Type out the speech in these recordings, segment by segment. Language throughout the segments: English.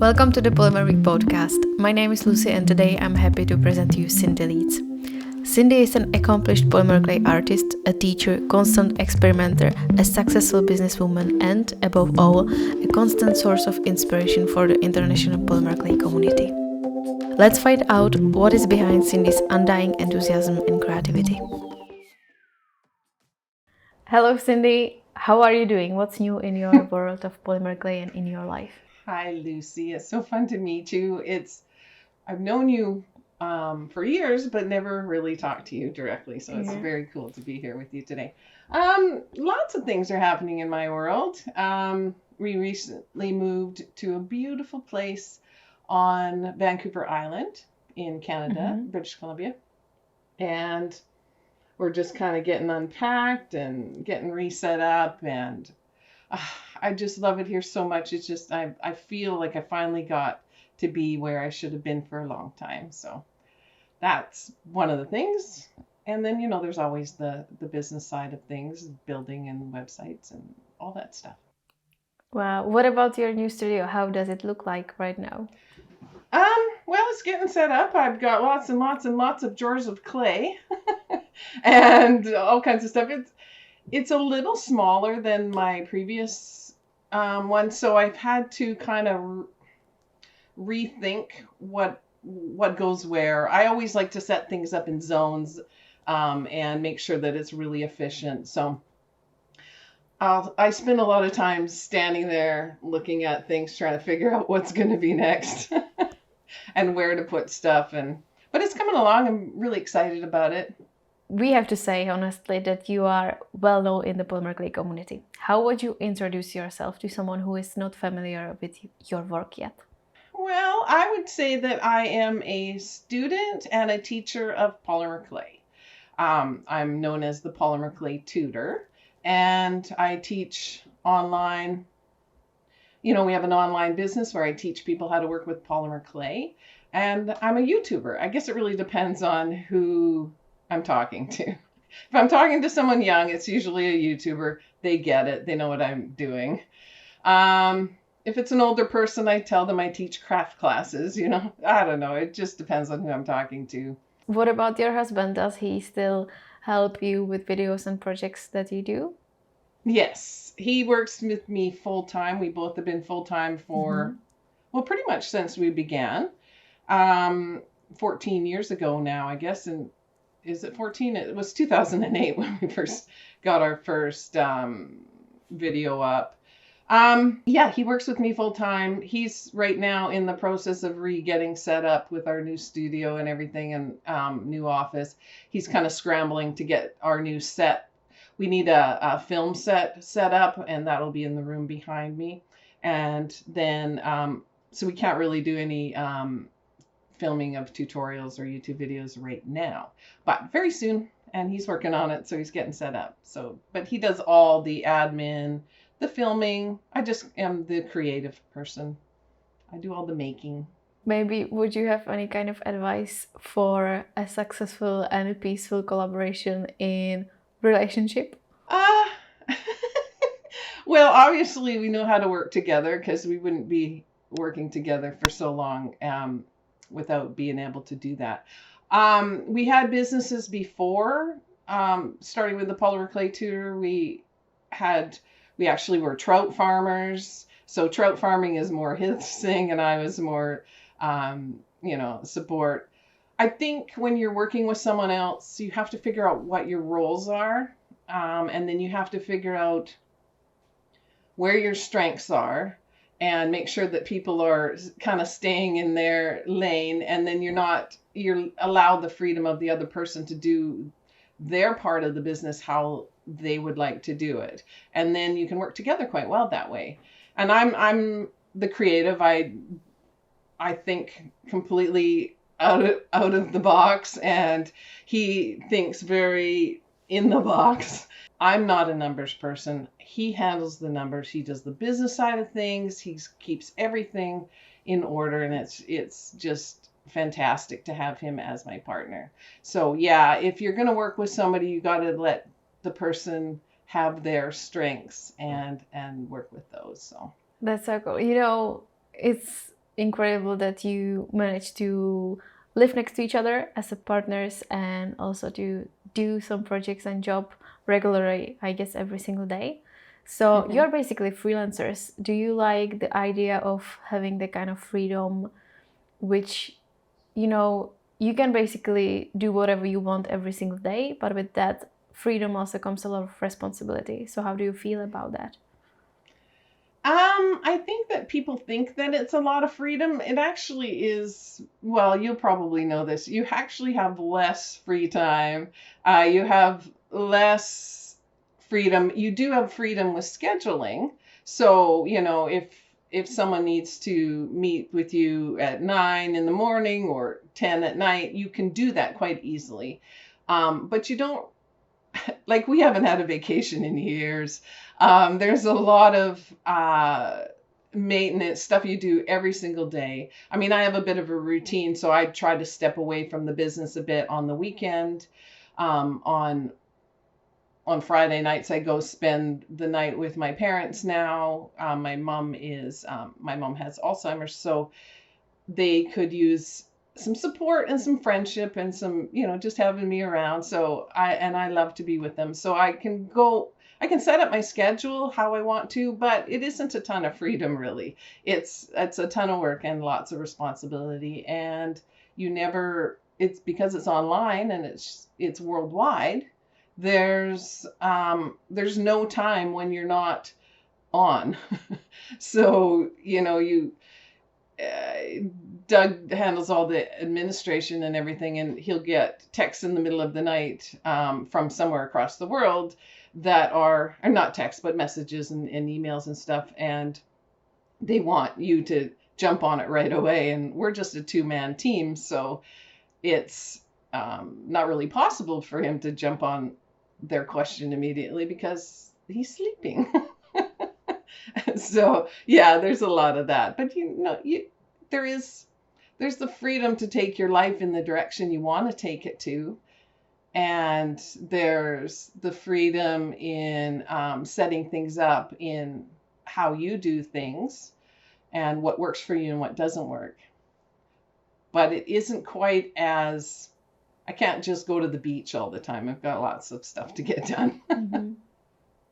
Welcome to the Polymer Week podcast. My name is Lucy and today I'm happy to present to you Cindy Lietz. Cindy is an accomplished polymer clay artist, a teacher, constant experimenter, a successful businesswoman and, above all, a constant source of inspiration for the international polymer clay community. Let's find out what is behind Cindy's undying enthusiasm and creativity. Hello Cindy, how are you doing? What's new in your world of polymer clay and in your life? Hi, Lucy. It's so fun to meet you. I've known you for years, but never really talked to you directly. So it's very cool to be here with you today. Lots of things are happening in my world. We recently moved to a beautiful place on Vancouver Island in Canada, British Columbia. And we're just kind of getting unpacked and getting reset up and I just love it here so much. It's just, I feel like I finally got to be where I should have been for a long time. So that's one of the things. And then, there's always the business side of things, building and websites and all that stuff. Wow. What about your new studio? How does it look like right now? Well, it's getting set up. I've got lots and lots and lots of jars of clay and all kinds of stuff. It's a little smaller than my previous one, so I've had to kind of rethink what goes where. I always like to set things up in zones and make sure that it's really efficient. So I spend a lot of time standing there looking at things, trying to figure out what's going to be next and where to put stuff. But it's coming along. I'm really excited about it. We have to say, honestly, that you are well known in the polymer clay community. How would you introduce yourself to someone who is not familiar with your work yet? Well, I would say that I am a student and a teacher of polymer clay. I'm known as the polymer clay tutor, and I teach online. We have an online business where I teach people how to work with polymer clay, and I'm a YouTuber. I guess it really depends on who I'm talking to. If I'm talking to someone young, it's usually a YouTuber. They get it. They know what I'm doing. If it's an older person, I tell them I teach craft classes. I don't know. It just depends on who I'm talking to. What about your husband? Does he still help you with videos and projects that you do? Yes. He works with me full time. We both have been full time for, well, pretty much since we began. 14 years ago now, I guess. And is it 14? It was 2008 when we first got our first video up. Yeah, he works with me full time. He's right now in the process of getting set up with our new studio and everything and new office. He's kind of scrambling to get our new set. We need a film set up, and that'll be in the room behind me. And then, so we can't really do any filming of tutorials or YouTube videos right now, but very soon, and he's working on it, so he's getting set up. But he does all the admin, the filming. I just am the creative person. I do all the making. Maybe would you have any kind of advice for a successful and peaceful collaboration in relationship? Well, obviously we know how to work together because we wouldn't be working together for so long without being able to do that. We had businesses before, starting with the polymer clay tutor. We actually were trout farmers. So trout farming is more his thing, and I was more, support. I think when you're working with someone else, you have to figure out what your roles are. And then you have to figure out where your strengths are and make sure that people are kind of staying in their lane. And then you're allowed the freedom of the other person to do their part of the business how they would like to do it. And then you can work together quite well that way. And I'm the creative. I think completely out of the box, and he thinks very in the box. I'm not a numbers person. He handles the numbers. He does the business side of things. He keeps everything in order, and it's just fantastic to have him as my partner. So yeah, if you're going to work with somebody, you got to let the person have their strengths and work with those. So that's so cool. It's incredible that you managed to live next to each other as a partners and also to do some projects and job regularly, I guess, every single day. So you're basically freelancers. Do you like the idea of having the kind of freedom which, you can basically do whatever you want every single day, but with that freedom also comes a lot of responsibility. So how do you feel about that? I think that people think that it's a lot of freedom. It actually is, well, you'll probably know this. You actually have less free time. You have less freedom. You do have freedom with scheduling. So, if someone needs to meet with you at 9 in the morning or 10 at night, you can do that quite easily. But you don't, like, we haven't had a vacation in years. There's a lot of maintenance stuff you do every single day. I mean, I have a bit of a routine, so I try to step away from the business a bit on the weekend. On Friday nights, I go spend the night with my parents now. My mom has Alzheimer's, so they could use some support and some friendship and some, just having me around. So I love to be with them. So I can set up my schedule how I want to, but it isn't a ton of freedom really. It's a ton of work and lots of responsibility. And it's because it's online and it's worldwide. There's no time when you're not on. So, Doug handles all the administration and everything, and he'll get texts in the middle of the night from somewhere across the world that are not texts, but messages and emails and stuff. And they want you to jump on it right away. And we're just a 2-man team. So it's not really possible for him to jump on their question immediately because he's sleeping. So yeah, there's a lot of that, but there's the freedom to take your life in the direction you want to take it to, and there's the freedom in setting things up in how you do things and what works for you and what doesn't work. But it isn't quite as, I can't just go to the beach all the time. I've got lots of stuff to get done. Mm-hmm.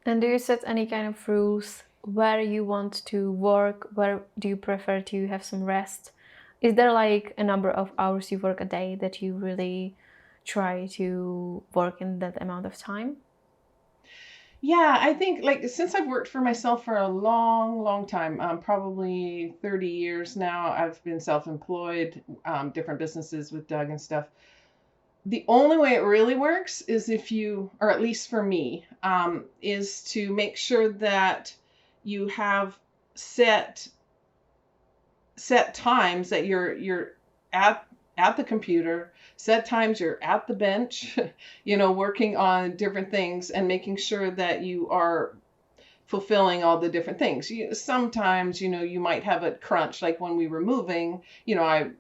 And do you set any kind of rules where you want to work? Where do you prefer to have some rest? Is there like a number of hours you work a day that you really try to work in that amount of time? Yeah, I think since I've worked for myself for a long, long time, probably 30 years now, I've been self-employed, different businesses with Doug and stuff. The only way it really works is or at least for me, is to make sure that you have set times that you're at the computer, set times you're at the bench, working on different things and making sure that you are fulfilling all the different things. Sometimes, you might have a crunch, like when we were moving, I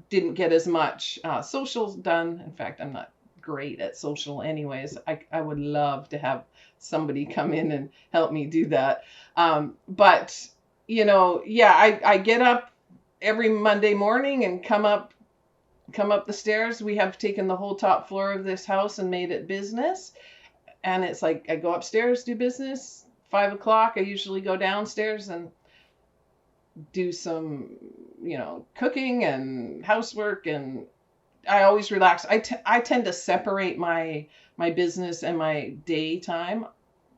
didn't get as much social done. In fact, I'm not great at social anyways. I would love to have somebody come in and help me do that. But, I get up every Monday morning and come up the stairs. We have taken the whole top floor of this house and made it business. And it's like I go upstairs, do business. 5 o'clock, I usually go downstairs and do some, cooking and housework, and I always relax. I tend to separate my business and my daytime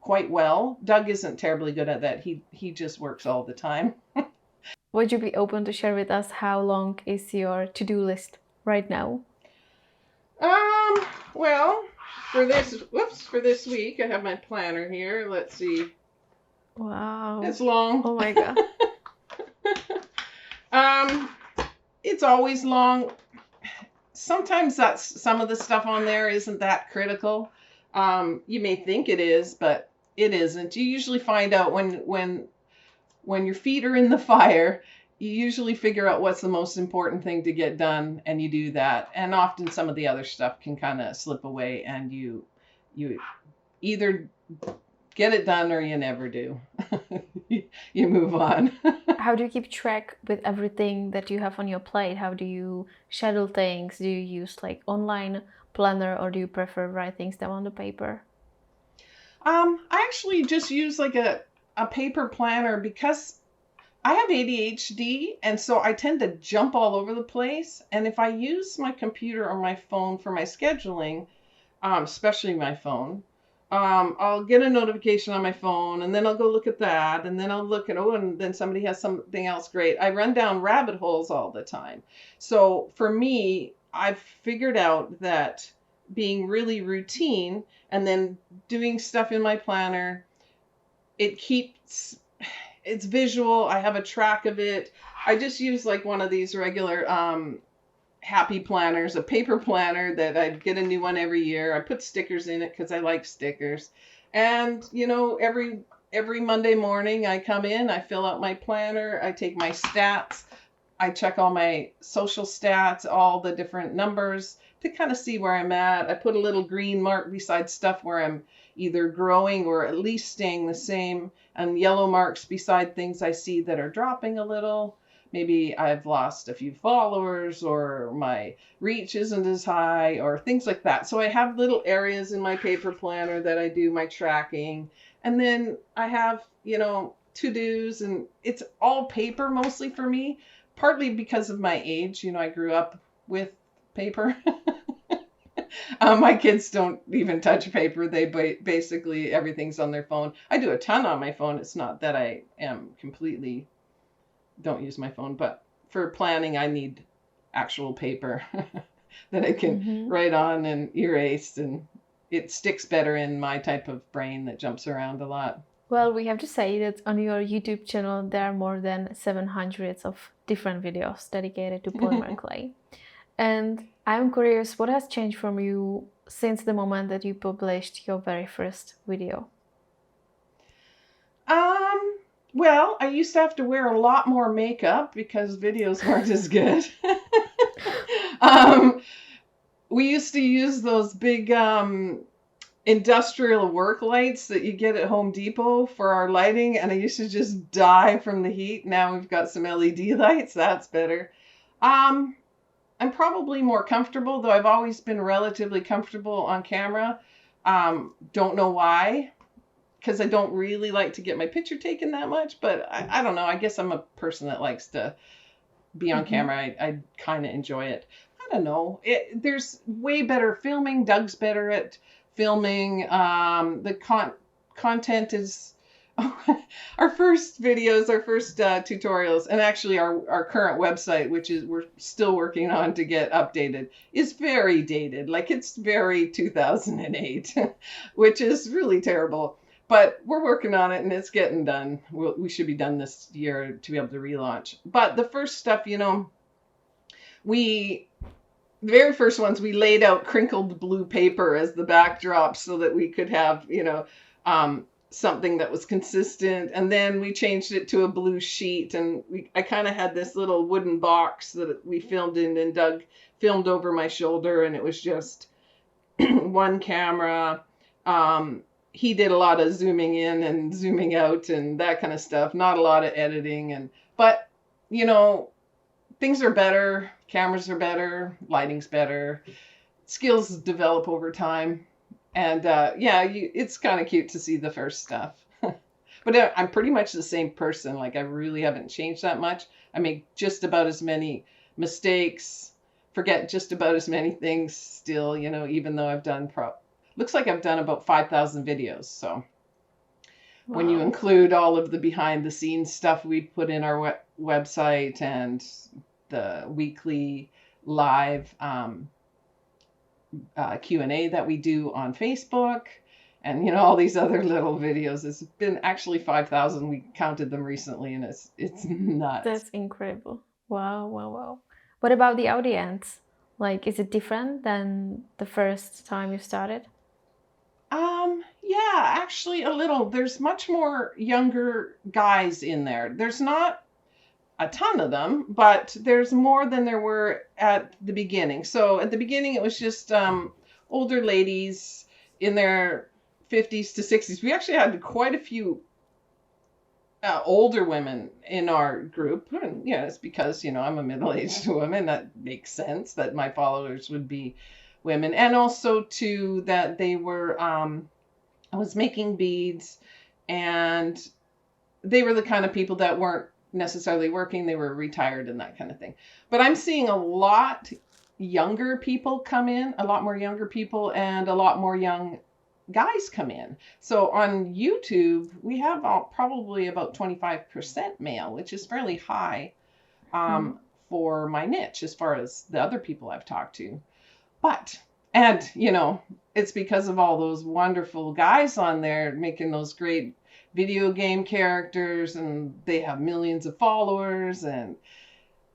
quite well. Doug isn't terribly good at that. He just works all the time. Would you be open to share with us how long is your to-do list right now? Well, for this week, I have my planner here. Let's see. Wow. It's long. Oh my God. It's always long. Sometimes some of the stuff on there isn't that critical. You may think it is, but it isn't. You usually find out when your feet are in the fire, you usually figure out what's the most important thing to get done, and you do that. And often some of the other stuff can kind of slip away, and you either get it done or you never do. you move on. How do you keep track with everything that you have on your plate? How do you schedule things? Do you use like online planner, or do you prefer write things down on the paper? I actually just use like a paper planner because I have ADHD, and so I tend to jump all over the place. And if I use my computer or my phone for my scheduling, especially my phone, I'll get a notification on my phone, and then I'll go look at that, and then I'll look at, oh, and then somebody has something else great. I run down rabbit holes all the time. So for me, I've figured out that being really routine and then doing stuff in my planner, it's visual. I have a track of it. I just use like one of these regular happy planners, a paper planner that I get a new one every year. I put stickers in it because I like stickers. And, every Monday morning I come in, I fill out my planner, I take my stats, I check all my social stats, all the different numbers to kind of see where I'm at. I put a little green mark beside stuff where I'm either growing or at least staying the same, and yellow marks beside things I see that are dropping a little. Maybe I've lost a few followers, or my reach isn't as high, or things like that. So I have little areas in my paper planner that I do my tracking. And then I have, to-dos, and it's all paper mostly for me, partly because of my age. I grew up with paper. My kids don't even touch paper. They basically, everything's on their phone. I do a ton on my phone. It's not that I am completely don't use my phone, but for planning, I need actual paper that I can write on and erase, and it sticks better in my type of brain that jumps around a lot. Well, we have to say that on your YouTube channel, there are more than 700 of different videos dedicated to polymer clay. And I'm curious, what has changed from you since the moment that you published your very first video? Well, I used to have to wear a lot more makeup because videos weren't as good. We used to use those big industrial work lights that you get at Home Depot for our lighting, and I used to just die from the heat. Now we've got some LED lights. That's better. I'm probably more comfortable, though I've always been relatively comfortable on camera. Don't know why, because I don't really like to get my picture taken that much, but I don't know. I guess I'm a person that likes to be on camera. I kind of enjoy it. I don't know. There's way better filming. Doug's better at filming. The content is our first videos, our first tutorials, and actually our current website, which is we're still working on to get updated, is very dated. Like, it's very 2008, which is really terrible. But we're working on it, and it's getting done. We should be done this year to be able to relaunch. But the first stuff, the very first ones, we laid out crinkled blue paper as the backdrop so that we could have, something that was consistent. And then we changed it to a blue sheet, and I kind of had this little wooden box that we filmed in, and Doug filmed over my shoulder, and it was just one camera. He did a lot of zooming in and zooming out and that kind of stuff. Not a lot of editing, but things are better. Cameras are better. Lighting's better. Skills develop over time. And it's kind of cute to see the first stuff. But I'm pretty much the same person. Like, I really haven't changed that much. I make just about as many mistakes, forget just about as many things still, even though I've done looks like I've done about 5,000 videos. So when you include all of the behind the scenes stuff we put in our website, and the weekly live Q&A that we do on Facebook, and all these other little videos, it's been actually 5,000. We counted them recently, and it's nuts. That's incredible. Wow. What about the audience? Like, is it different than the first time you started? Yeah, actually a little. There's much more younger guys in there. There's not a ton of them, but there's more than there were at the beginning. So at the beginning, it was just older ladies in their 50s to 60s. We actually had quite a few older women in our group. And, it's because, I'm a middle-aged woman. That makes sense that my followers would be women. And also, too, that they were, I was making beads, and they were the kind of people that weren't necessarily working. They were retired and that kind of thing. But I'm seeing a lot younger people come in, a lot more younger people, and a lot more young guys come in. So on YouTube, we have probably about 25% male, which is fairly high for my niche as far as the other people I've talked to. And it's because of all those wonderful guys on there making those great video game characters, and they have millions of followers, and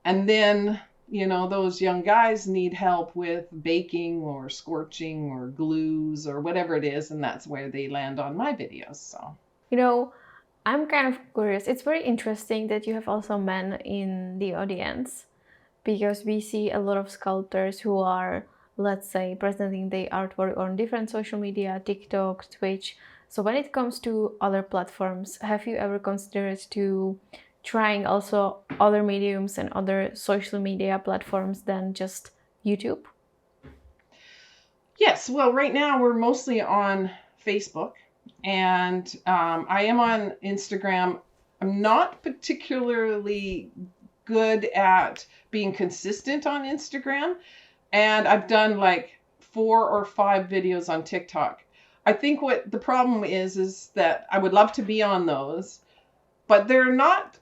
then those young guys need help with baking or scorching or glues or whatever it is, and that's where they land on my videos. So, I'm kind of curious. It's very interesting that you have also men in the audience, because we see a lot of sculptors who are, let's say, presenting their artwork on different social media, TikTok, Twitch. So when it comes to other platforms, have you ever considered to trying also other mediums and other social media platforms than just YouTube? Yes. Well, right now we're mostly on Facebook, and I am on Instagram. I'm not particularly good at being consistent on Instagram, and I've done like 4 or 5 videos on TikTok. I think what the problem is that I would love to be on those, but they're not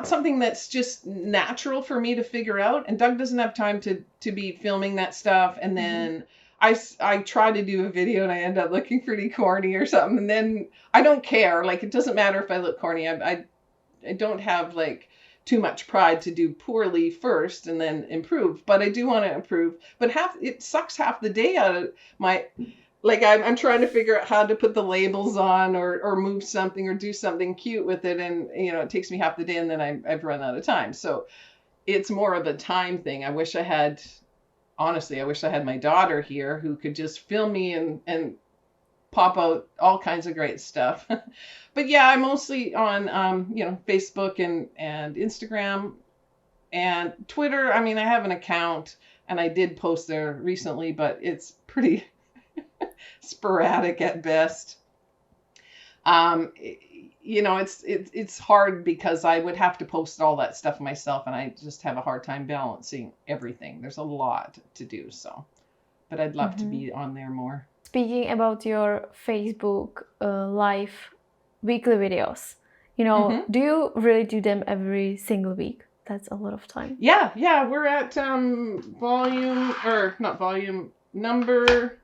something that's just natural for me to figure out. And Doug doesn't have time to be filming that stuff. And then I try to do a video and I end up looking pretty corny or something. And then I don't care. Like, it doesn't matter if I look corny. I don't have like too much pride to do poorly first and then improve. But I do want to improve. But it sucks half the day out of my... Like, I'm trying to figure out how to put the labels on or move something or do something cute with it. And, it takes me half the day, and then I've run out of time. So it's more of a time thing. Honestly, I wish I had my daughter here who could just film me and pop out all kinds of great stuff. But yeah, I'm mostly on, Facebook and Instagram and Twitter. I mean, I have an account and I did post there recently, but it's pretty sporadic at best. It's hard because I would have to post all that stuff myself, and I just have a hard time balancing everything. There's a lot to do, but I'd love to be on there more. Speaking about your Facebook live weekly videos, do you really do them every single week? That's a lot of time. Yeah, we're at number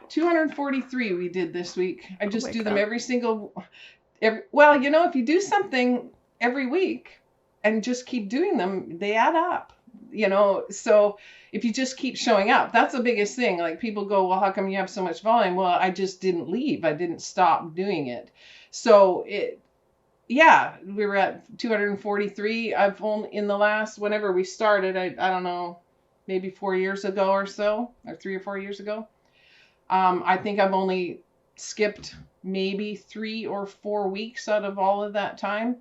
243 we did this week. I just do them if you do something every week and just keep doing them, they add up, so if you just keep showing up, that's the biggest thing. Like, people go, well, how come you have so much volume? Well, I just didn't leave. I didn't stop doing it. So we were at 243. I've only, in the last, whenever we started, I don't know, maybe 4 years ago or so, or 3 or 4 years ago. I think I've only skipped maybe 3 or 4 weeks out of all of that time.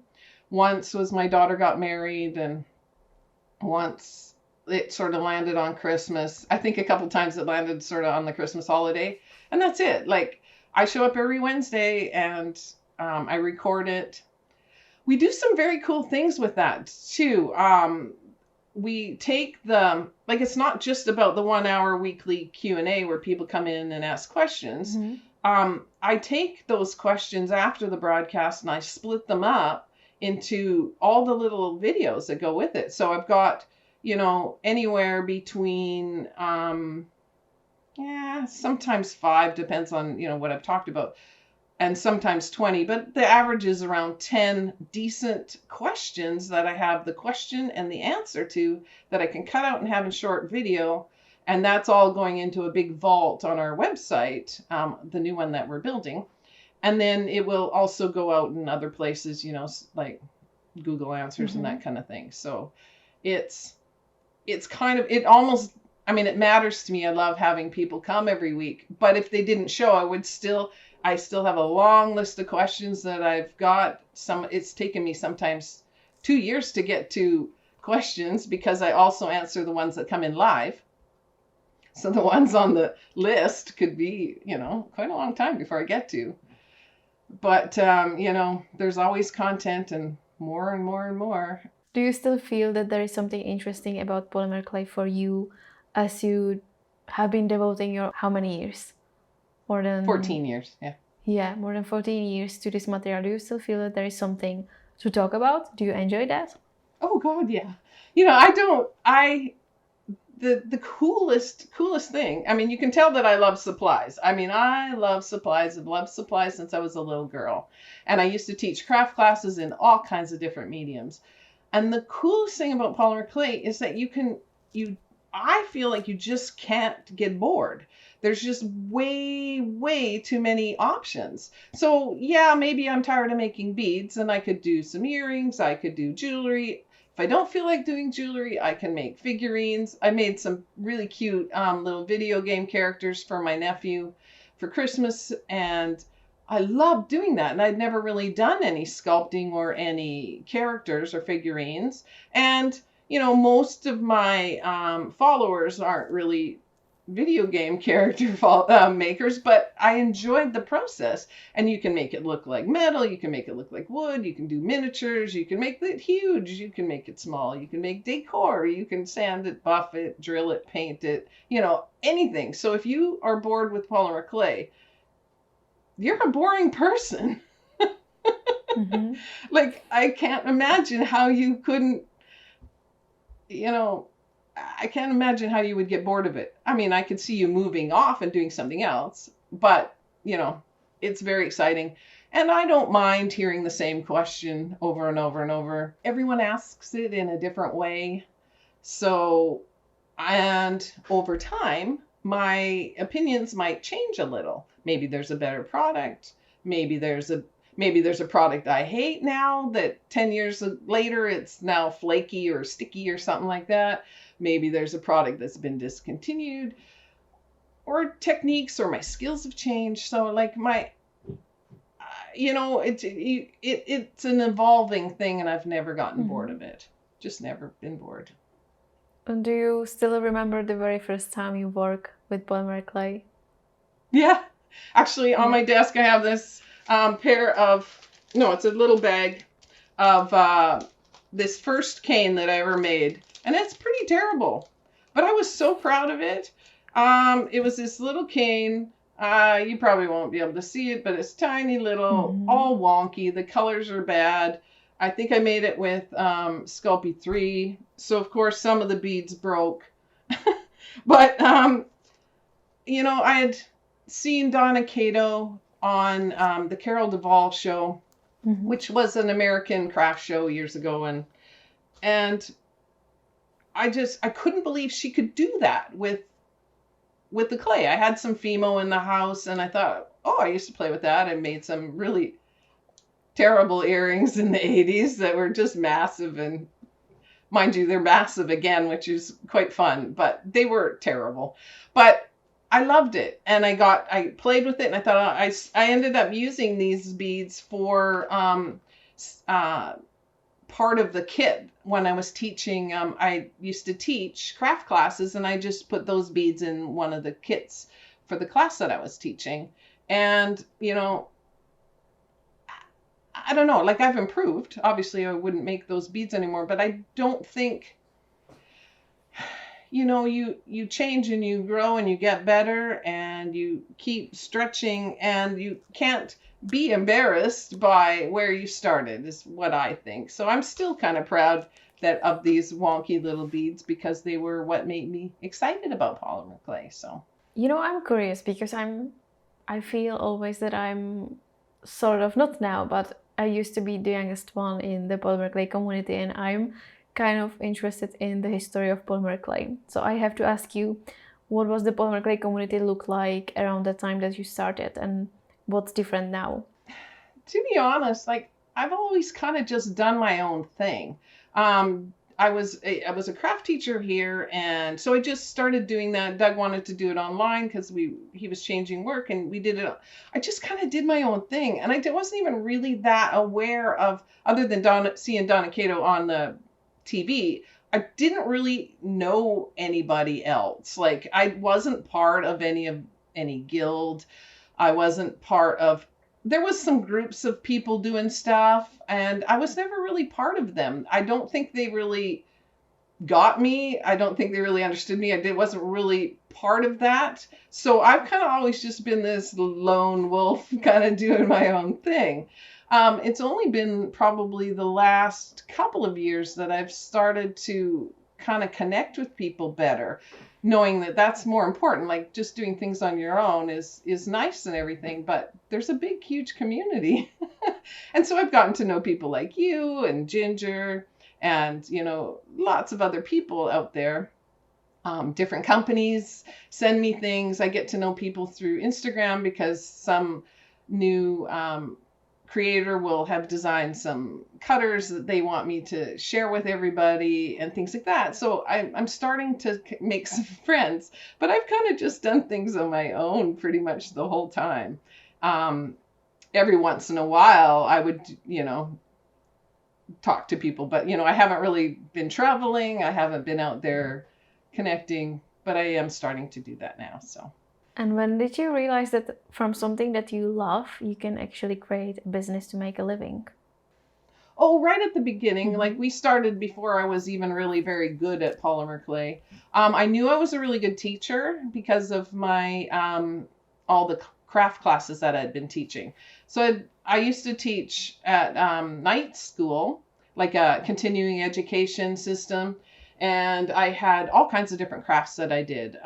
Once was my daughter got married, and once it sort of landed on Christmas. I think a couple times it landed sort of on the Christmas holiday, and that's it. Like, I show up every Wednesday and I record it. We do some very cool things with that too. We take it's not just about the 1 hour weekly Q&A where people come in and ask questions. I take those questions after the broadcast and I split them up into all the little videos that go with it. So I've got, anywhere between, sometimes 5, depends on, what I've talked about, and sometimes 20, but the average is around 10 decent questions that I have the question and the answer to, that I can cut out and have a short video. And that's all going into a big vault on our website, the new one that we're building. And then it will also go out in other places, like Google Answers and that kind of thing. So it's kind of, it matters to me. I love having people come every week, but if they didn't show, I still have a long list of questions that I've got. It's taken me sometimes 2 years to get to questions because I also answer the ones that come in live. So the ones on the list could be, quite a long time before I get to. But, there's always content and more and more and more. Do you still feel that there is something interesting about polymer clay for you as you have been devoting your how many years? More than 14 years, yeah. Yeah, more than 14 years to this material. Do you still feel that there is something to talk about? Do you enjoy that? Oh God, yeah. The coolest thing. I mean, you can tell that I love supplies. I mean, I love supplies. I've loved supplies since I was a little girl. And I used to teach craft classes in all kinds of different mediums. And the coolest thing about polymer clay is that I feel like you just can't get bored. There's just way too many options. So yeah, maybe I'm tired of making beads and I could do some earrings. I could do jewelry. If I don't feel like doing jewelry, I can make figurines. I made some really cute little video game characters for my nephew for Christmas, and I loved doing that. And I'd never really done any sculpting or any characters or figurines. And, most of my followers aren't really video game character makers, but I enjoyed the process. And you can make it look like metal, you can make it look like wood, you can do miniatures, you can make it huge, you can make it small, you can make decor, you can sand it, buff it, drill it, paint it, anything. So if you are bored with polymer clay, you're a boring person. Mm-hmm. Like, I can't imagine how you couldn't, I can't imagine how you would get bored of it. I mean, I could see you moving off and doing something else, but, it's very exciting. And I don't mind hearing the same question over and over and over. Everyone asks it in a different way. So, and over time, my opinions might change a little. Maybe there's a better product. Maybe there's a product I hate now that 10 years later, it's now flaky or sticky or something like that. Maybe there's a product that's been discontinued, or techniques or my skills have changed. So like it's an evolving thing, and I've never gotten bored of it. Just never been bored. And do you still remember the very first time you worked with polymer clay? Yeah, actually on my desk I have this it's a little bag of this first cane that I ever made. And it's pretty terrible, but I was so proud of it. It was this little cane. You probably won't be able to see it, but it's tiny little, all wonky. The colors are bad. I think I made it with Sculpey 3. So, of course, some of the beads broke. But, I had seen Donna Cato on the Carol Duvall show, which was an American craft show years ago. And I couldn't believe she could do that with the clay. I had some Fimo in the house, and I thought, I used to play with that. I made some really terrible earrings in the 80s that were just massive. And mind you, they're massive again, which is quite fun, but they were terrible. But I loved it, and I played with it, and I thought I ended up using these beads for part of the kit when I was teaching. I used to teach craft classes, and I just put those beads in one of the kits for the class that I was teaching. And, I don't know, like, I've improved. Obviously, I wouldn't make those beads anymore, but I don't think, you change and you grow and you get better and you keep stretching, and you can't be embarrassed by where you started, is what I think. So I'm still kind of proud of these wonky little beads, because they were what made me excited about polymer clay. So, I'm curious because I feel always that I'm sort of, not now, but I used to be the youngest one in the polymer clay community, and I'm kind of interested in the history of polymer clay. So I have to ask you, what was the polymer clay community look like around the time that you started, and what's different now? To be honest, like, I've always kind of just done my own thing. I was a craft teacher here, and so I just started doing that. Doug wanted to do it online because he was changing work, and we did it. I just kind of did my own thing, and I wasn't even really that aware of, other than seeing Donna Cato on the TV. I didn't really know anybody else. Like, I wasn't part of any guild. I wasn't part of, there was some groups of people doing stuff, and I was never really part of them. I don't think they really got me. I don't think they really understood me. Wasn't really part of that. So I've kind of always just been this lone wolf kind of doing my own thing. It's only been probably the last couple of years that I've started to kind of connect with people better, knowing that that's more important. Like, just doing things on your own is nice and everything, but there's a big, huge community. And so I've gotten to know people like you and Ginger and, lots of other people out there. Different companies send me things. I get to know people through Instagram because some new creator will have designed some cutters that they want me to share with everybody and things like that. So I'm starting to make some friends, but I've kind of just done things on my own pretty much the whole time. Every once in a while I would, talk to people, but I haven't really been traveling. I haven't been out there connecting, but I am starting to do that now. So. And when did you realize that from something that you love, you can actually create a business to make a living? Oh, right at the beginning. Like, we started before I was even really very good at Polymer Clay. I knew I was a really good teacher because of my all the craft classes that I'd been teaching. So I used to teach at night school, like a continuing education system, and I had all kinds of different crafts that I did.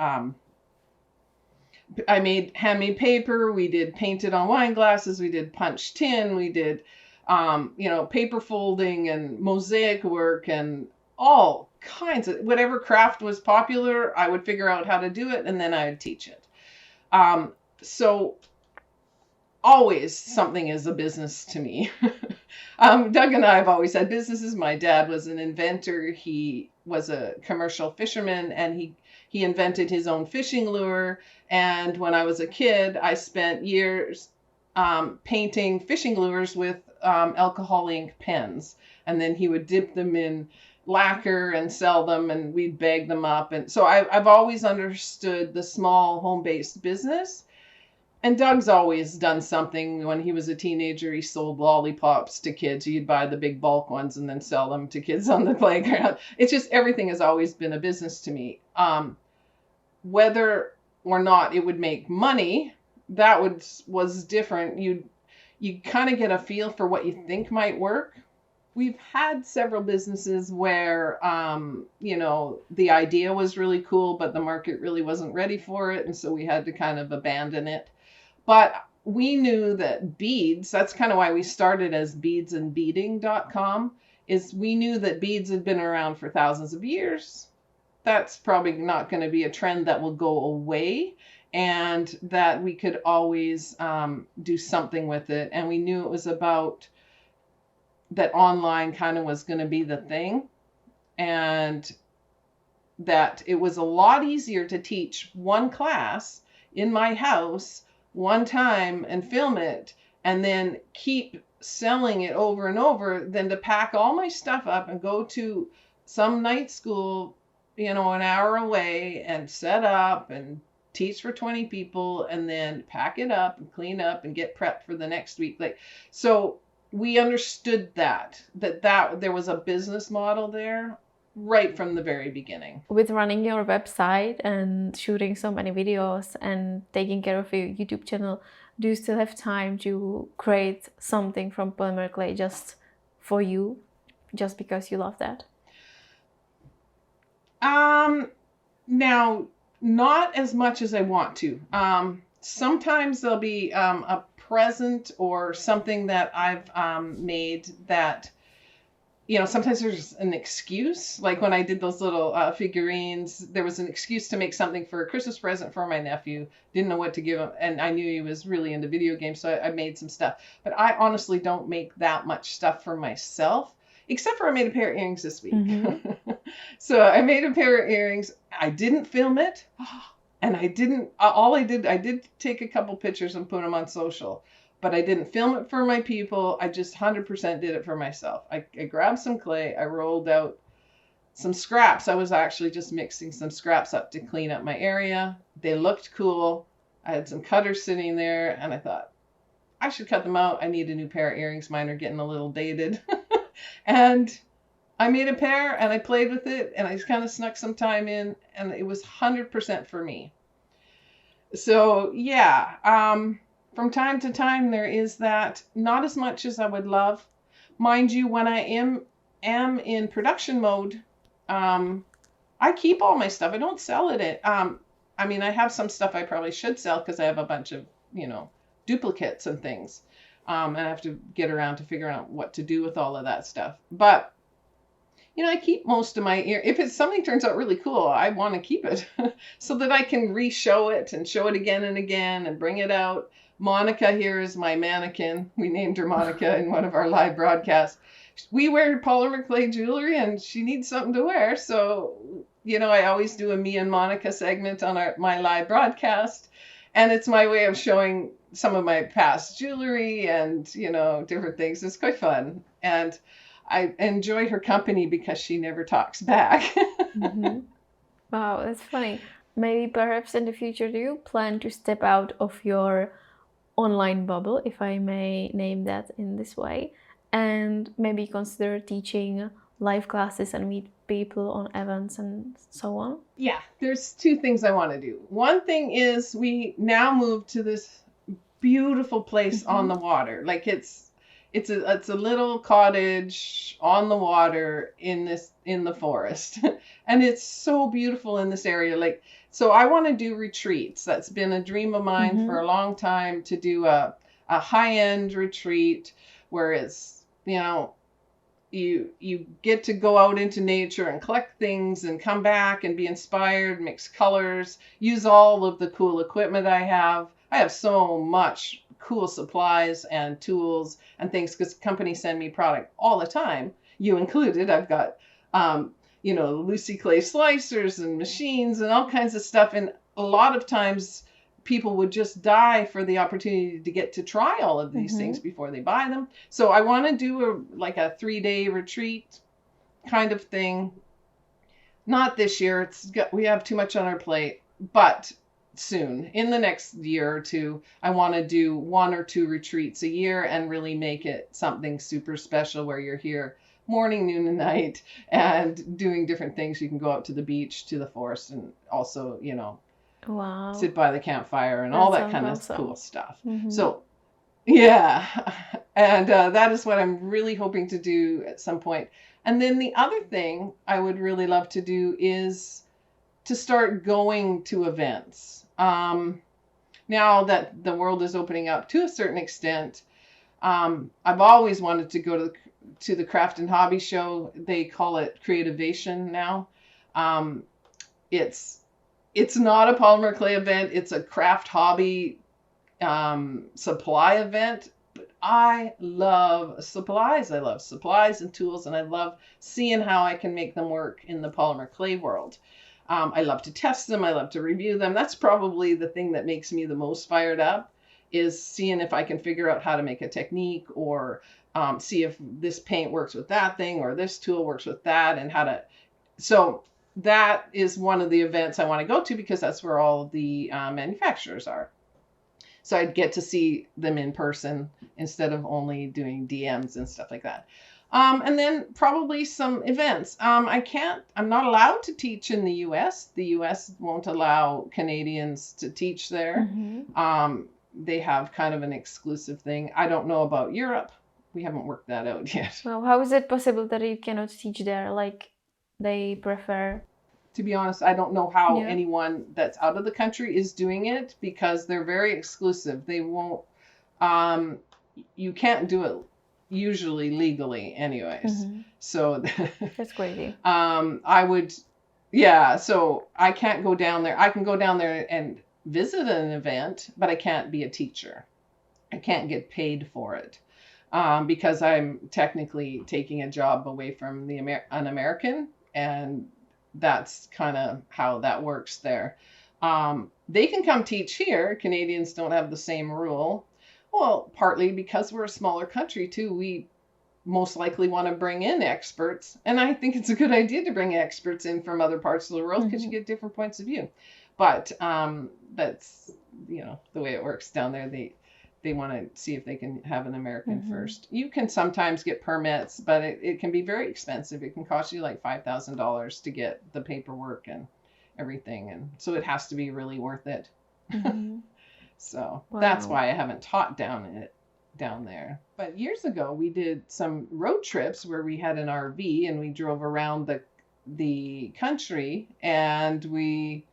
I made handmade paper. We did painted on wine glasses. We did punch tin. We did, paper folding and mosaic work and all kinds of whatever craft was popular. I would figure out how to do it, and then I would teach it. So always something is a business to me. Doug and I have always had businesses. My dad was an inventor. He was a commercial fisherman, and he invented his own fishing lure. And when I was a kid, I spent years painting fishing lures with alcohol ink pens. And then he would dip them in lacquer and sell them, and we'd bag them up. And so I've always understood the small home-based business. And Doug's always done something. When he was a teenager, he sold lollipops to kids. He'd buy the big bulk ones and then sell them to kids on the playground. It's just, everything has always been a business to me. Whether or not it would make money, that was different. You kind of get a feel for what you think might work. We've had several businesses where, the idea was really cool, but the market really wasn't ready for it. And so we had to kind of abandon it. But we knew that beads, that's kind of why we started as beadsandbeading.com, is we knew that beads had been around for thousands of years. That's probably not going to be a trend that will go away, and that we could always do something with it. And we knew it was about that online kind of was going to be the thing, and that it was a lot easier to teach one class in my house one time and film it and then keep selling it over and over than to pack all my stuff up and go to some night school, an hour away, and set up and teach for 20 people and then pack it up and clean up and get prepped for the next week. So we understood that there was a business model there right from the very beginning. With running your website and shooting so many videos and taking care of your YouTube channel, do you still have time to create something from Polymer Clay just for you, just because you love that? Now, not as much as I want to. Sometimes there'll be a present or something that I've made that, sometimes there's an excuse. Like when I did those little figurines, there was an excuse to make something for a Christmas present for my nephew. Didn't know what to give him, and I knew he was really into video games, so I made some stuff. But I honestly don't make that much stuff for myself. except for I made a pair of earrings this week. Mm-hmm. So I made a pair of earrings. I didn't film it. And I did take a couple pictures and put them on social, but I didn't film it for my people. I just 100% did it for myself. I grabbed some clay. I rolled out some scraps. I was actually just mixing some scraps up to clean up my area. They looked cool. I had some cutters sitting there, and I thought, I should cut them out. I need a new pair of earrings. Mine are getting a little dated. And I made a pair, and I played with it, and I just kind of snuck some time in, and it was 100% for me. So yeah, from time to time there is that, not as much as I would love. Mind you, when I am in production mode, I keep all my stuff. I don't sell it. I mean, I have some stuff I probably should sell because I have a bunch of, duplicates and things. And I have to get around to figure out what to do with all of that stuff. But I keep most of my ear. If it's something turns out really cool, I want to keep it so that I can re-show it and show it again and again and bring it out. Monica here is my mannequin. We named her Monica in one of our live broadcasts. We wear polymer clay jewelry and she needs something to wear. So, I always do a me and Monica segment on my live broadcast. And it's my way of showing some of my past jewelry and, different things. It's quite fun. And I enjoy her company because she never talks back. Mm-hmm. Wow, that's funny. Maybe perhaps in the future, do you plan to step out of your online bubble, if I may name that in this way, and maybe consider teaching live classes and meet people on events and so on? Yeah, there's two things I want to do. One thing is we now move to this beautiful place on the water. Like it's a little cottage on the water in the forest. And it's so beautiful in this area. Like, so I want to do retreats. That's been a dream of mine for a long time, to do a high-end retreat where it's, you get to go out into nature and collect things and come back and be inspired, mix colors, use all of the cool equipment I have. I have so much cool supplies and tools and things because companies send me product all the time, you included. I've got, Lucy Clay slicers and machines and all kinds of stuff. And a lot of times people would just die for the opportunity to get to try all of these things before they buy them. So I want to do a 3-day retreat kind of thing. Not this year. We have too much on our plate, but soon, in the next year or two, I want to do 1 or 2 retreats a year and really make it something super special where you're here morning, noon, and night and doing different things. You can go out to the beach, to the forest, and also, wow, sit by the campfire and all that kind of cool stuff. So, yeah, and that is what I'm really hoping to do at some point. And then the other thing I would really love to do is to start going to events. Now that the world is opening up to a certain extent, I've always wanted to go to the Craft and Hobby Show. They call it Creativation now. It's not a polymer clay event. It's a craft hobby supply event. But I love supplies. I love supplies and tools, and I love seeing how I can make them work in the polymer clay world. I love to test them. I love to review them. That's probably the thing that makes me the most fired up, is seeing if I can figure out how to make a technique, or see if this paint works with that thing, or this tool works with that, and how to. So that is one of the events I want to go to because that's where all the manufacturers are. So I'd get to see them in person instead of only doing DMs and stuff like that. And then probably some events. I'm not allowed to teach in the US. The US won't allow Canadians to teach there. They have kind of an exclusive thing. I don't know about Europe. We haven't worked that out yet. Well, how is it possible that you cannot teach there? Like, they prefer... To be honest, I don't know how anyone that's out of the country is doing it, because they're very exclusive. They won't, you can't do it usually legally anyways. So that's crazy. So I can't go down there. I can go down there and visit an event, but I can't be a teacher. I can't get paid for it. because I'm technically taking a job away from an American, and that's kind of how that works there. They can come teach here. Canadians don't have the same rule. Well, partly because we're a smaller country too. We most likely want to bring in experts. And I think it's a good idea to bring experts in from other parts of the world because you get different points of view. But that's, the way it works down there. They want to see if they can have an American first. You can sometimes get permits, but it can be very expensive. It can cost you like $5,000 to get the paperwork and everything. And so it has to be really worth it. So that's why I haven't taught down there. But years ago, we did some road trips where we had an RV and we drove around the country, and we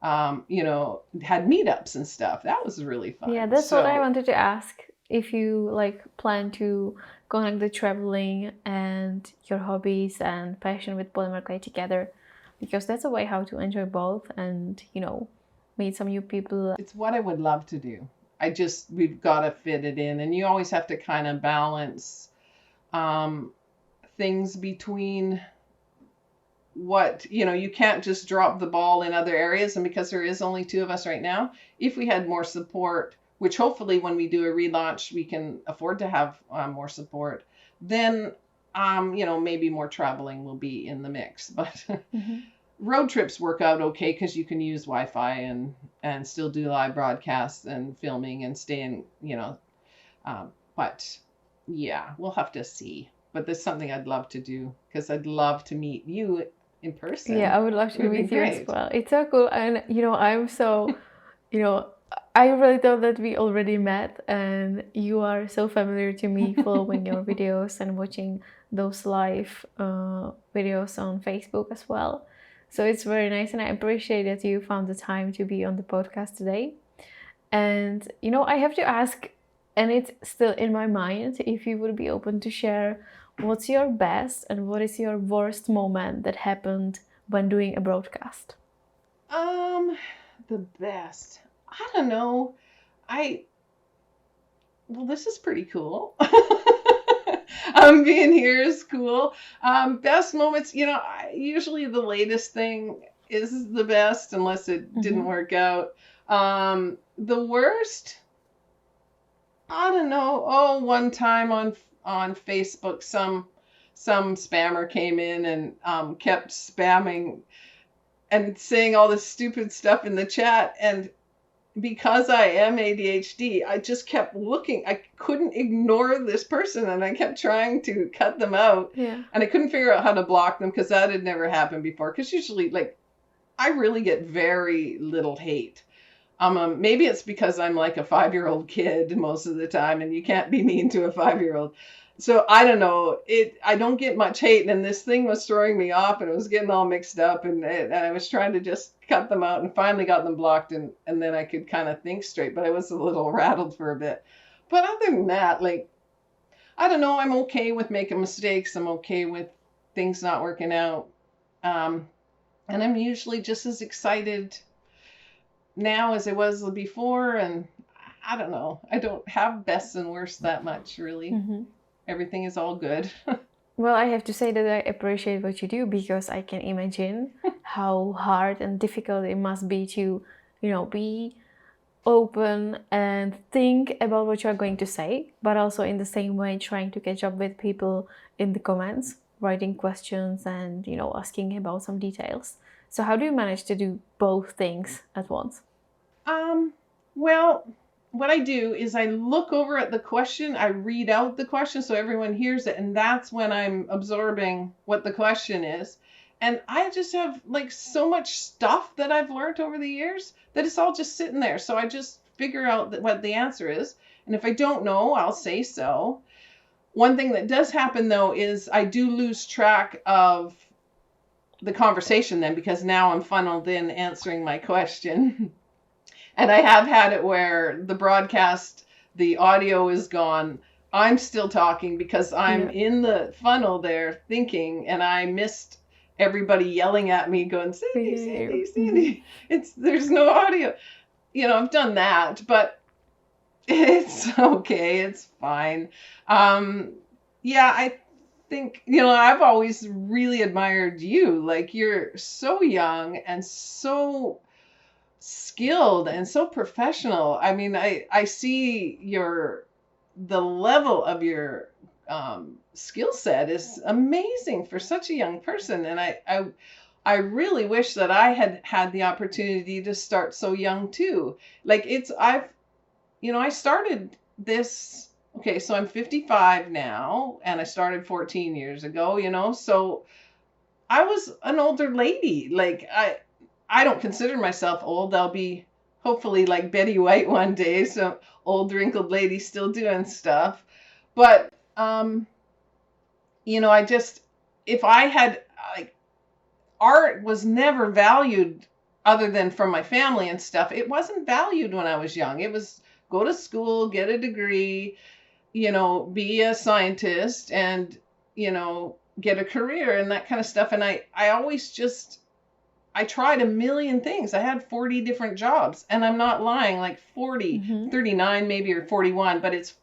had meetups and stuff. That was really fun. Yeah, that's what I wanted to ask. If you plan to connect the traveling and your hobbies and passion with Polymer Clay together, because that's a way how to enjoy both and, meet some new people. It's what I would love to do. We've got to fit it in. And you always have to kind of balance things between what, you can't just drop the ball in other areas. And because there is only 2 of us right now, if we had more support, which hopefully when we do a relaunch, we can afford to have more support, then, maybe more traveling will be in the mix. But road trips work out okay because you can use Wi-Fi and still do live broadcasts and filming and stay in, but yeah, we'll have to see. But that's something I'd love to do because I'd love to meet you in person. Yeah, I would love to meet you as well. It's so cool. And, I'm so, I really thought that we already met, and you are so familiar to me following your videos and watching those live videos on Facebook as well. So it's very nice, and I appreciate that you found the time to be on the podcast today. And, I have to ask, and it's still in my mind, if you would be open to share what's your best and what is your worst moment that happened when doing a broadcast? The best. I don't know. Well, this is pretty cool. Being here is cool. Best moments, usually the latest thing is the best unless it didn't work out. The worst, I don't know. Oh, one time on Facebook, some spammer came in and kept spamming and saying all this stupid stuff in the chat, and because I am ADHD, I just kept looking. I couldn't ignore this person, and I kept trying to cut them out. Yeah. And I couldn't figure out how to block them because that had never happened before. Because usually, I really get very little hate. Maybe it's because I'm like a 5-year-old kid most of the time, and you can't be mean to a 5-year-old. So I don't know. I don't get much hate, and this thing was throwing me off, and it was getting all mixed up, and I was trying to just cut them out, and finally got them blocked, and then I could kind of think straight. But I was a little rattled for a bit. But other than that, I don't know. I'm okay with making mistakes. I'm okay with things not working out, and I'm usually just as excited now as I was before. And I don't know. I don't have best and worst that much, really. Everything is all good. Well, I have to say that I appreciate what you do, because I can imagine how hard and difficult it must be to, be open and think about what you're going to say, but also in the same way trying to catch up with people in the comments, writing questions and, asking about some details. So how do you manage to do both things at once? Well, what I do is I look over at the question, I read out the question so everyone hears it, and that's when I'm absorbing what the question is. And I just have so much stuff that I've learned over the years that it's all just sitting there. So I just figure out what the answer is. And if I don't know, I'll say so. One thing that does happen though is I do lose track of the conversation then, because now I'm funneled in answering my question. And I have had it where the broadcast, the audio is gone. I'm still talking because I'm in the funnel there thinking, and I missed everybody yelling at me going, Cindy, Cindy, Cindy. There's no audio. I've done that, but It's okay. It's fine. Yeah, I think, I've always really admired you. Like, you're so young and so skilled and so professional. I mean, I see the level of your skill set is amazing for such a young person. And I really wish that I had had the opportunity to start so young too. Like, I started this, okay, so I'm 55 now, and I started 14 years ago, so I was an older lady. Like, I don't consider myself old. I'll be hopefully like Betty White one day, so old wrinkled lady still doing stuff. But I just, if I had, like, art was never valued other than from my family and stuff. It wasn't valued when I was young. It was go to school, get a degree, be a scientist, and, get a career and that kind of stuff. And I always just, I tried a million things. I had 40 different jobs, and I'm not lying, like 40, 39 maybe, or 41, but it's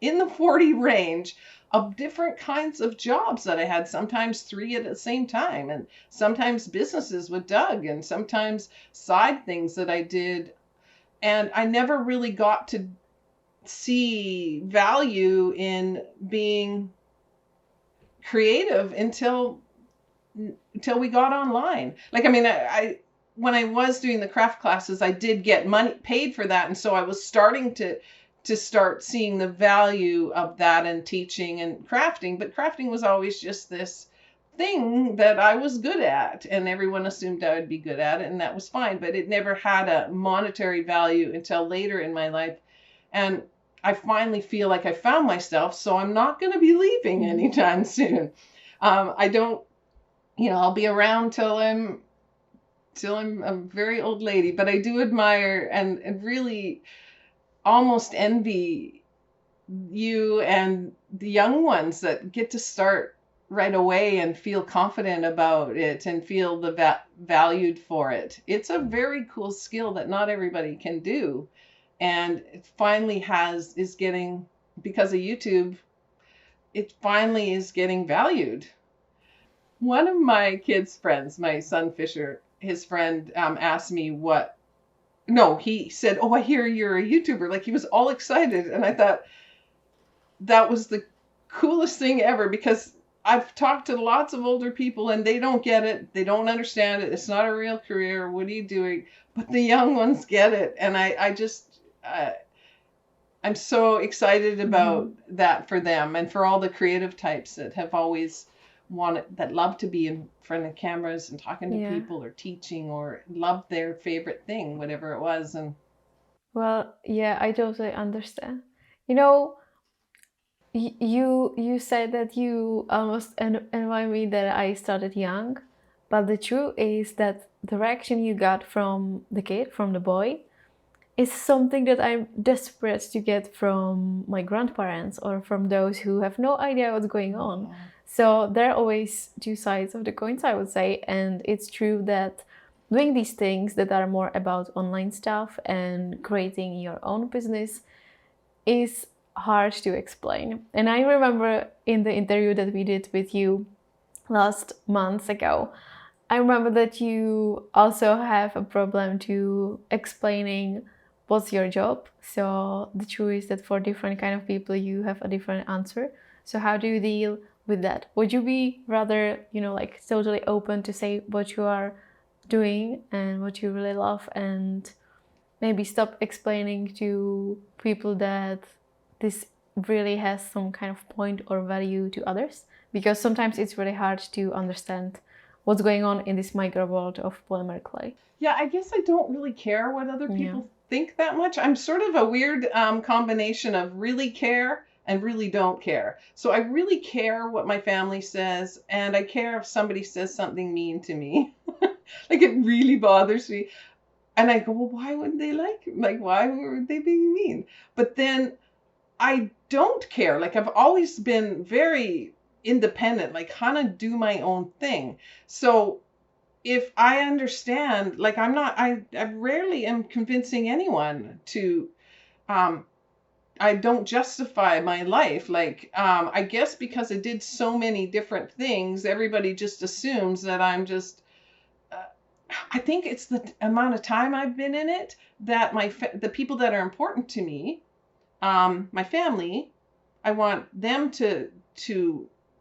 in the 40 range of different kinds of jobs that I had, sometimes 3 at the same time, and sometimes businesses with Doug, and sometimes side things that I did. And I never really got to see value in being creative until we got online. Like, I mean, I when I was doing the craft classes, I did get money paid for that, and so I was starting to start seeing the value of that and teaching and crafting. But crafting was always just this thing that I was good at, and everyone assumed I would be good at it, and that was fine. But it never had a monetary value until later in my life. And I finally feel like I found myself, so I'm not going to be leaving anytime soon. I don't, I'll be around till I'm a very old lady, but I do admire and really almost envy you and the young ones that get to start right away and feel confident about it and feel valued for it. It's a very cool skill that not everybody can do. And it finally is getting, because of YouTube, it finally is getting valued. One of my kids' friends, my son Fisher, his friend, asked me he said, "Oh, I hear you're a YouTuber." Like, he was all excited. And I thought that was the coolest thing ever, because I've talked to lots of older people and they don't get it. They don't understand it. It's not a real career. What are you doing? But the young ones get it. And I'm so excited about that for them, and for all the creative types that have always that love to be in front of cameras and talking to people or teaching, or love their favorite thing, whatever it was. And well, yeah, I totally understand. You know, you said that you almost annoy me that I started young, but the truth is that the reaction you got from the boy, is something that I'm desperate to get from my grandparents or from those who have no idea what's going on. So there are always two sides of the coins, I would say. And it's true that doing these things that are more about online stuff and creating your own business is hard to explain. And I remember in the interview that we did with you last months ago, I remember that you also have a problem to explaining what's your job. So the truth is that for different kind of people, you have a different answer. So how do you deal with that? Would you be rather, like totally open to say what you are doing and what you really love, and maybe stop explaining to people that this really has some kind of point or value to others? Because sometimes it's really hard to understand what's going on in this micro world of polymer clay. Yeah, I guess I don't really care what other people think that much. I'm sort of a weird combination of really care and really don't care. So I really care what my family says, and I care if somebody says something mean to me. Like, it really bothers me. And I go, well, why wouldn't they why would they be mean? But then I don't care. Like, I've always been very independent, like, kind of do my own thing. So if I understand, like, I rarely am convincing anyone to don't justify my life. Like, I guess because I did so many different things, everybody just assumes that I'm just, I think it's the amount of time I've been in it that the people that are important to me, my family, I want them to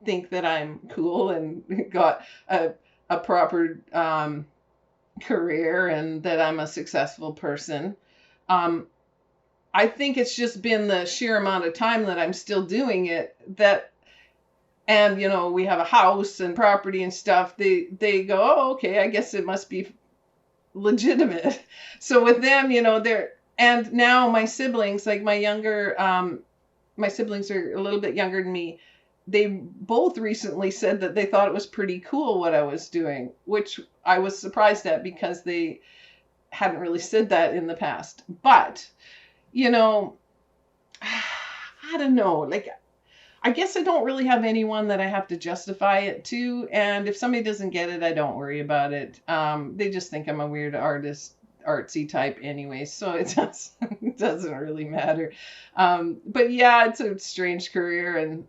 think that I'm cool and got a proper career and that I'm a successful person. I think it's just been the sheer amount of time that I'm still doing it that, and we have a house and property and stuff. They go, oh, okay, I guess it must be legitimate. So with them, and now my siblings, like my siblings are a little bit younger than me. They both recently said that they thought it was pretty cool what I was doing, which I was surprised at because they hadn't really said that in the past. But, I don't know. Like, I guess I don't really have anyone that I have to justify it to. And if somebody doesn't get it, I don't worry about it. They just think I'm a weird artsy type anyway. So it doesn't really matter. But yeah, it's a strange career. And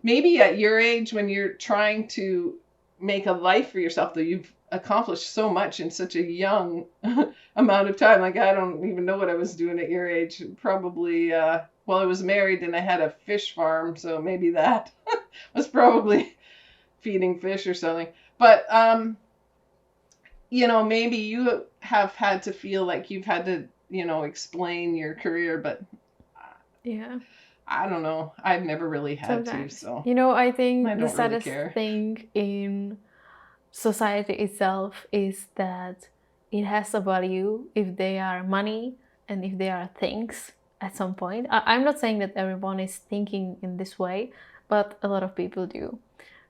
maybe at your age, when you're trying to make a life for yourself, though, you've accomplished so much in such a young amount of time. Like, I don't even know what I was doing at your age. Probably, well, I was married and I had a fish farm, so maybe that was probably feeding fish or something. But, maybe you have had to feel like you've had to, explain your career, but Yeah. I don't know. I've never really had to, so I think I the don't really saddest care. thing in society itself is that it has a value if they are money and if they are things at some point. I'm not saying that everyone is thinking in this way, but a lot of people do.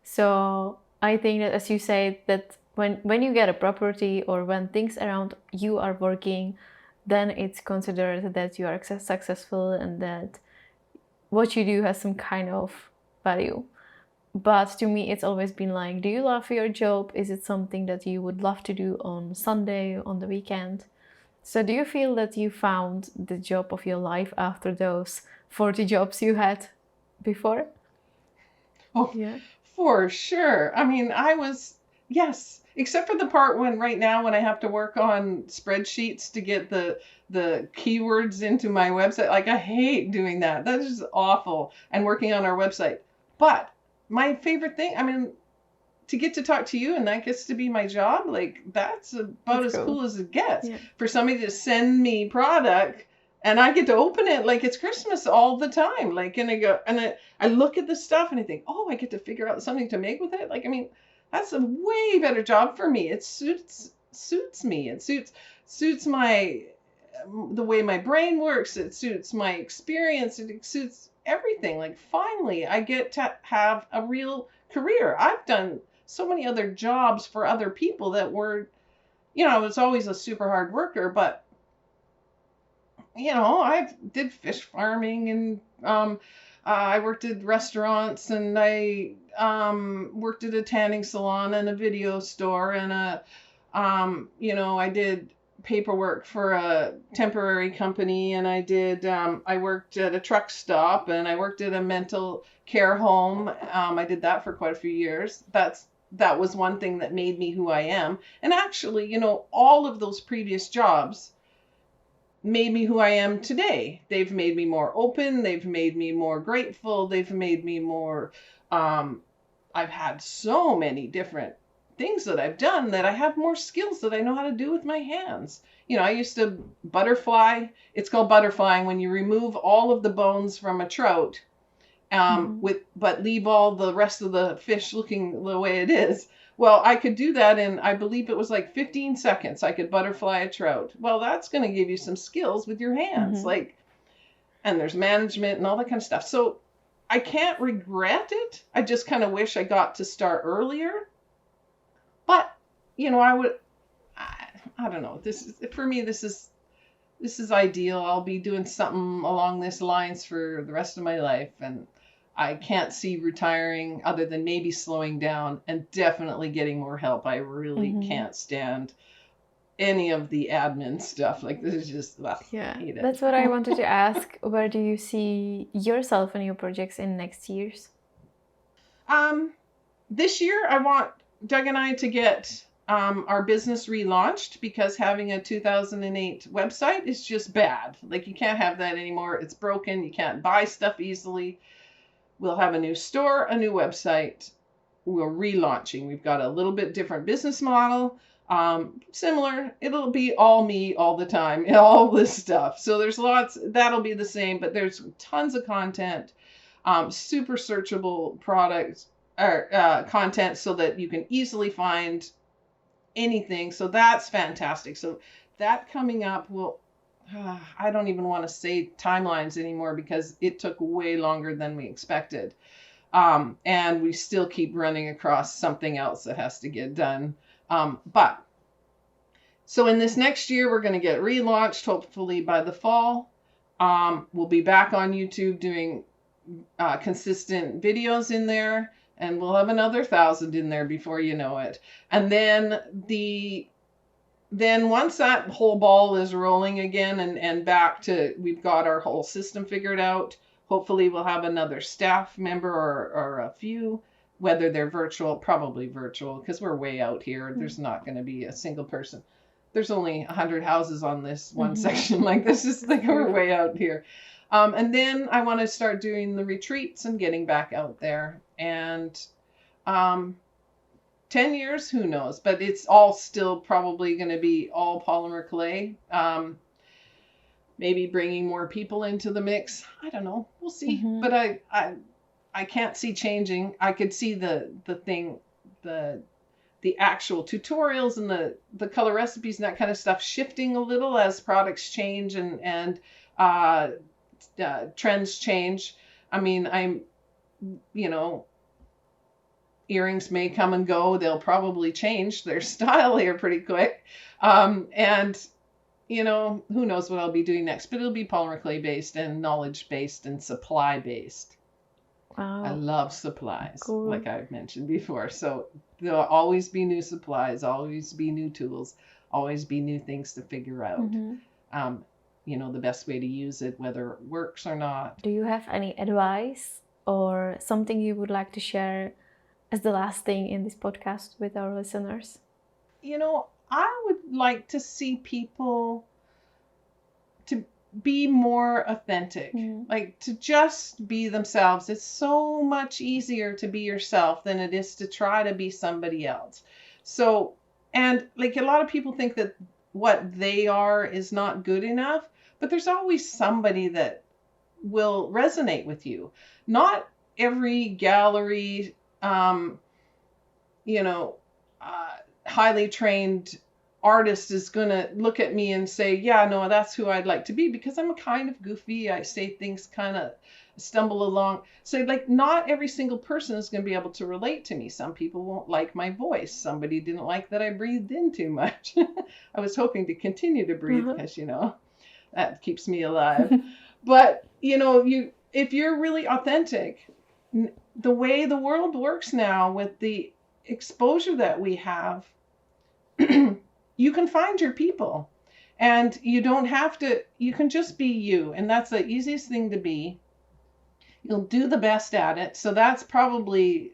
So I think that, as you say, that when you get a property or when things around you are working, then it's considered that you are successful and that what you do has some kind of value. But to me, it's always been like, do you love your job? Is it something that you would love to do on Sunday, on the weekend? So do you feel that you found the job of your life after those 40 jobs you had before? Oh, yeah, for sure. I mean, yes, except for the part when I have to work on spreadsheets to get the keywords into my website. Like, I hate doing that. That is awful. And working on our website. But my favorite thing, I mean, to get to talk to you and that gets to be my job, like, that's about as cool as it gets. Yeah. For somebody to send me product and I get to open it like it's Christmas all the time. Like, and I look at the stuff and I think, oh, I get to figure out something to make with it. Like, I mean, that's a way better job for me. It suits me. It suits the way my brain works. It suits my experience. It suits everything. Like, finally, I get to have a real career. I've done so many other jobs for other people that were, I was always a super hard worker, but, I did fish farming and I worked at restaurants and I worked at a tanning salon and a video store and I did paperwork for a temporary company and I worked at a truck stop and I worked at a mental care home. I did that for quite a few years. That was one thing that made me who I am. And actually, all of those previous jobs made me who I am today. They've made me more open. They've made me more grateful. They've made me more, I've had so many different things that I've done that I have more skills that I know how to do with my hands. I used to butterfly. It's called butterflying when you remove all of the bones from a trout, but leave all the rest of the fish looking the way it is. Well, I could do that in, I believe it was like 15 seconds. I could butterfly a trout. Well, that's going to give you some skills with your hands, and there's management and all that kind of stuff. So I can't regret it. I just kind of wish I got to start earlier. But, I don't know. For me, this is ideal. I'll be doing something along this lines for the rest of my life. And I can't see retiring other than maybe slowing down and definitely getting more help. I really can't stand any of the admin stuff. Like, this is just, Yeah, hate it. that's what I wanted to ask. Where do you see yourself and your projects in next years? This year I want Doug and I to get our business relaunched, because having a 2008 website is just bad. Like, you can't have that anymore. It's broken. You can't buy stuff easily. We'll have a new store, a new website. We're relaunching. We've got a little bit different business model. Similar. It'll be all me all the time, all this stuff. So there's lots, that'll be the same, but there's tons of content, super searchable products or content, so that you can easily find anything. So that's fantastic. So that coming up will, I don't even want to say timelines anymore, because it took way longer than we expected. And we still keep running across something else that has to get done. But so in this next year, we're going to get relaunched, hopefully by the fall. We'll be back on YouTube doing consistent videos in there, and we'll have another 1,000 in there before you know it. And then once that whole ball is rolling again, and back to, we've got our whole system figured out, hopefully we'll have another staff member or a few, whether they're virtual, probably virtual, because we're way out here. There's not going to be a single person. There's only 100 houses on this one section. Like, this is like, we're way out here. And then I want to start doing the retreats and getting back out there. And 10 years, who knows? But it's all still probably going to be all Polymer Clay. Maybe bringing more people into the mix. I don't know. We'll see. But I can't see changing. I could see the actual tutorials and the color recipes and that kind of stuff shifting a little as products change and trends change. I mean, earrings may come and go. They'll probably change their style here pretty quick. And who knows what I'll be doing next, but it'll be Polymer Clay based and knowledge based and supply based. Wow. I love supplies, Cool. like I've mentioned before. So there'll always be new supplies, always be new tools, always be new things to figure out. The best way to use it, whether it works or not. Do you have any advice or something you would like to share as the last thing in this podcast with our listeners? I would like to see people to be more authentic, like to just be themselves. It's so much easier to be yourself than it is to try to be somebody else. So, and like, a lot of people think that what they are is not good enough, but there's always somebody that will resonate with you. Not every gallery, highly trained artist is going to look at me and say, yeah, no, that's who I'd like to be, because I'm kind of goofy. I say things kind of stumble along. So like, not every single person is going to be able to relate to me. Some people won't like my voice. Somebody didn't like that I breathed in too much. I was hoping to continue to breathe because, that keeps me alive. But, if you're really authentic, the way the world works now with the exposure that we have, you can find your people, and you don't have to, you can just be you. And that's the easiest thing to be. You'll do the best at it. So that's probably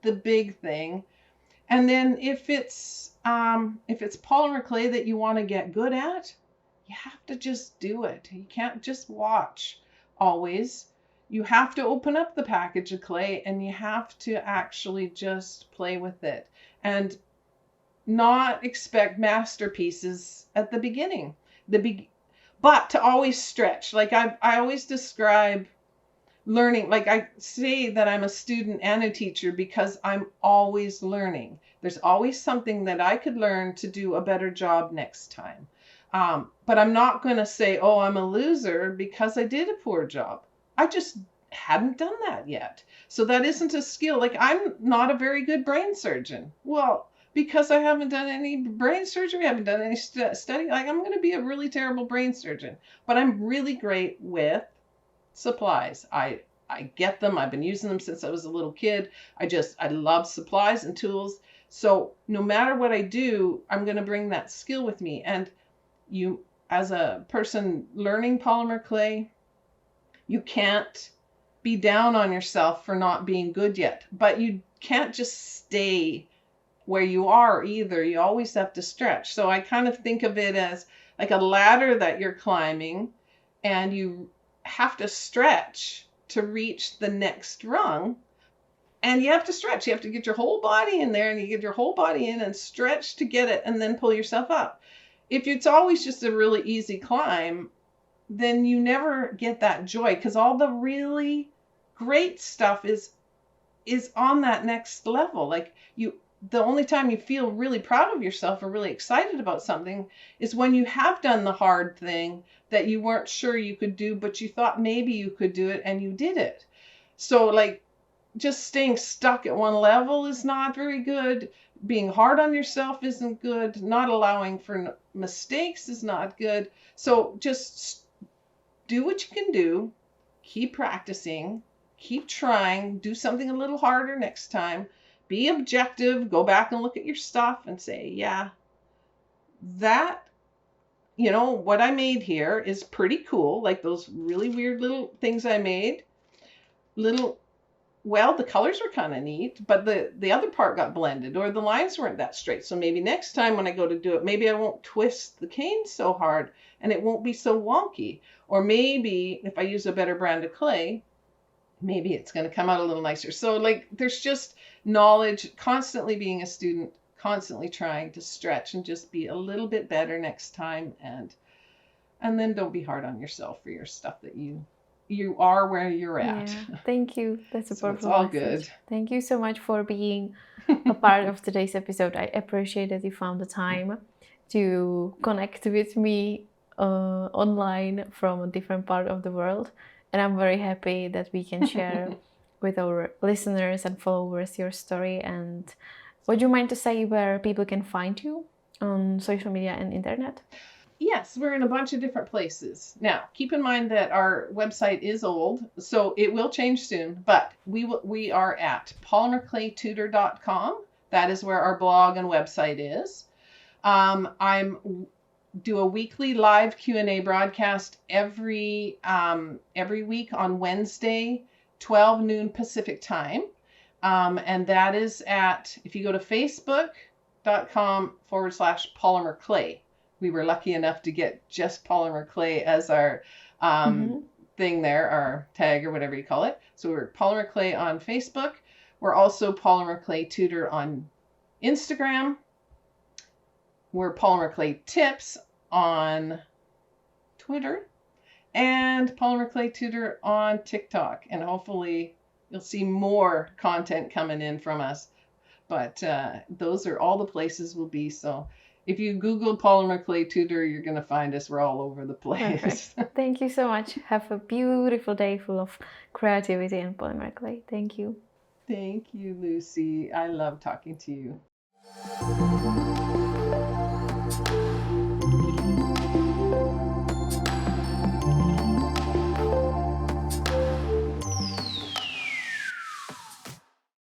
the big thing. And then if it's Polymer Clay that you want to get good at, you have to just do it. You can't just watch always. You have to open up the package of clay and you have to actually just play with it and not expect masterpieces at the beginning. But to always stretch. Like I always describe learning, like I say that I'm a student and a teacher because I'm always learning. There's always something that I could learn to do a better job next time. But I'm not going to say, oh, I'm a loser because I did a poor job. I just hadn't done that yet. So that isn't a skill. Like, I'm not a very good brain surgeon. Well, because I haven't done any brain surgery, I haven't done any study. Like, I'm going to be a really terrible brain surgeon. But I'm really great with supplies. I I get them. I've been using them since I was a little kid. I love supplies and tools. So no matter what I do, I'm going to bring that skill with me. And you, as a person learning polymer clay, you can't be down on yourself for not being good yet, but you can't just stay where you are either. You always have to stretch. So I kind of think of it as like a ladder that you're climbing, and you have to stretch to reach the next rung. And you have to stretch. You have to get your whole body in there, and you get your whole body in and stretch to get it, and then pull yourself up. If it's always just a really easy climb, then you never get that joy, because all the really great stuff is on that next level. Like the only time you feel really proud of yourself or really excited about something is when you have done the hard thing that you weren't sure you could do, but you thought maybe you could do it and you did it. So like just staying stuck at one level is not very good. Being hard on yourself isn't good. Not allowing for mistakes is not good. So just do what you can do. Keep practicing. Keep trying. Do something a little harder next time. Be objective. Go back and look at your stuff and say, yeah, that, what I made here is pretty cool. Like those really weird little things I made. Well, the colors were kind of neat, but the other part got blended, or the lines weren't that straight. So maybe next time when I go to do it, maybe I won't twist the cane so hard and it won't be so wonky. Or maybe if I use a better brand of clay, maybe it's going to come out a little nicer. So like there's just knowledge, constantly being a student, constantly trying to stretch and just be a little bit better next time. And then don't be hard on yourself for your stuff that you are where you're at. Yeah, thank you. That's a So it's powerful all message. good. Thank you so much for being a part of today's episode. I appreciate that you found the time to connect with me online from a different part of the world. And I'm very happy that we can share with our listeners and followers your story. And would you mind to say where people can find you on social media and internet? Yes, we're in a bunch of different places. Now, keep in mind that our website is old, so it will change soon, but we are at polymerclaytutor.com. That is where our blog and website is. Do a weekly live Q&A broadcast every week on Wednesday, 12 noon Pacific time. And that is if you go to facebook.com/Polymer Clay. We were lucky enough to get just Polymer Clay as our thing there, our tag or whatever you call it. So we're Polymer Clay on Facebook. We're also Polymer Clay Tutor on Instagram. We're Polymer Clay Tips on Twitter, and Polymer Clay Tutor on TikTok. And hopefully you'll see more content coming in from us. But those are all the places we'll be. So if you Google Polymer Clay Tutor, you're going to find us. We're all over the place. Thank you so much. Have a beautiful day full of creativity and polymer clay. Thank you. Thank you, Lucy. I love talking to you.